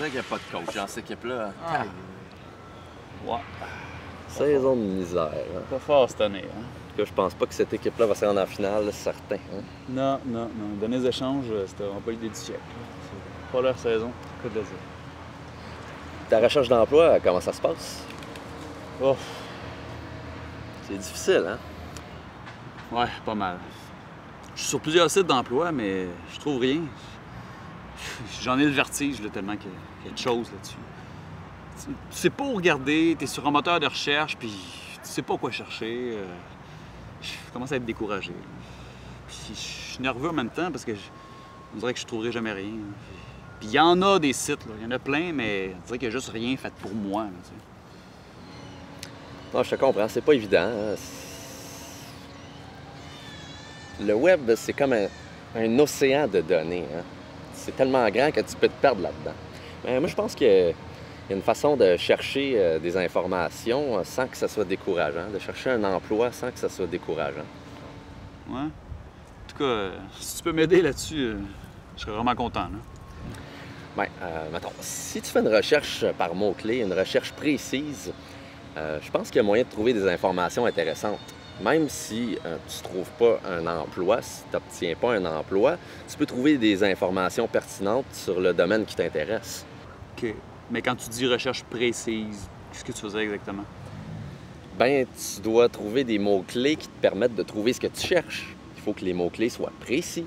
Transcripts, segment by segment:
dirait qu'il n'y a pas de coach dans cette équipe-là. Ah. Ouais. Saison de misère. Hein. Pas fort cette année. Hein? En tout cas, je pense pas que cette équipe-là va se rendre en finale, certain. Hein. Non. Donner des échanges, c'était vraiment pas l'idée du siècle. C'est pas leur saison, que de le dire. Ta recherche d'emploi, comment ça se passe? Oh, C'est difficile, hein? ouais, pas mal. Je suis sur plusieurs sites d'emploi, mais je trouve rien. J'en ai le vertige là, tellement qu'il y a de choses là-dessus. Tu sais pas où regarder, t'es sur un moteur de recherche, puis tu sais pas quoi chercher. Je commence à être découragé. Puis je suis nerveux en même temps parce que on dirait que je trouverai jamais rien. Puis il y en a des sites, il y en a plein, mais on dirait qu'il n'y a juste rien fait pour moi. Là, tu sais. Non, je te comprends, c'est pas évident. Hein. Le web, c'est comme un océan de données. Hein. C'est tellement grand que tu peux te perdre là-dedans. Mais moi, je pense qu'il y a une façon de chercher des informations sans que ça soit décourageant, de chercher un emploi sans que ça soit décourageant. Ouais. En tout cas, si tu peux m'aider là-dessus, je serais vraiment content. Là. Bien, mettons, si tu fais une recherche par mots-clés, une recherche précise, je pense qu'il y a moyen de trouver des informations intéressantes. Même si tu ne trouves pas un emploi, si tu n'obtiens pas un emploi, tu peux trouver des informations pertinentes sur le domaine qui t'intéresse. OK. Mais quand tu dis recherche précise, qu'est-ce que tu faisais exactement? Bien, tu dois trouver des mots-clés qui te permettent de trouver ce que tu cherches. Il faut que les mots-clés soient précis.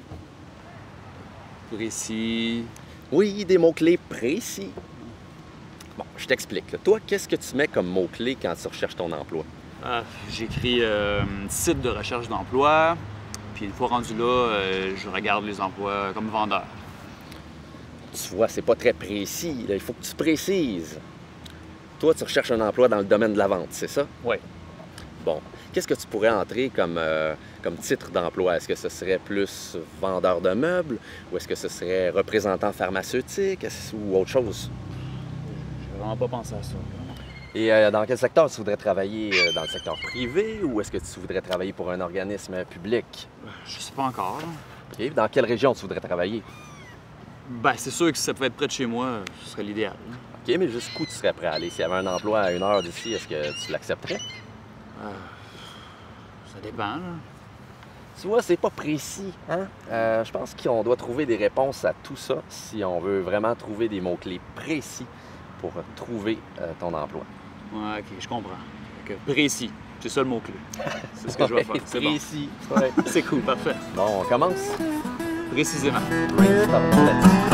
Précis. Oui, des mots-clés précis. Bon, je t'explique. Là. Toi, qu'est-ce que tu mets comme mots-clés quand tu recherches ton emploi? J'écris site de recherche d'emploi, puis une fois rendu là, je regarde les emplois comme vendeur. Tu vois, c'est pas très précis. Là. Il faut que tu précises. Toi, tu recherches un emploi dans le domaine de la vente, c'est ça? Oui. Bon. Qu'est-ce que tu pourrais entrer comme titre d'emploi? Est-ce que ce serait plus vendeur de meubles ou est-ce que ce serait représentant pharmaceutique ou autre chose? J'ai vraiment pas pensé à ça. Et dans quel secteur tu voudrais travailler? Dans le secteur privé ou est-ce que tu voudrais travailler pour un organisme public? Je sais pas encore. Là. OK. Dans quelle région tu voudrais travailler? Ben, c'est sûr que si ça pouvait être près de chez moi, ce serait l'idéal. Là. OK, mais jusqu'où tu serais prêt à aller? S'il y avait un emploi à 1 heure d'ici, est-ce que tu l'accepterais? Ça dépend. Là. Tu vois, c'est pas précis, hein? Je pense qu'on doit trouver des réponses à tout ça si on veut vraiment trouver des mots-clés précis pour trouver ton emploi. Ouais, OK, je comprends. Donc, précis, c'est ça le mot-clé. C'est ce que je vais faire. C'est bon. Précis. Ouais. C'est cool, parfait. Bon, on commence? Précisément. Brainstorm, let's go.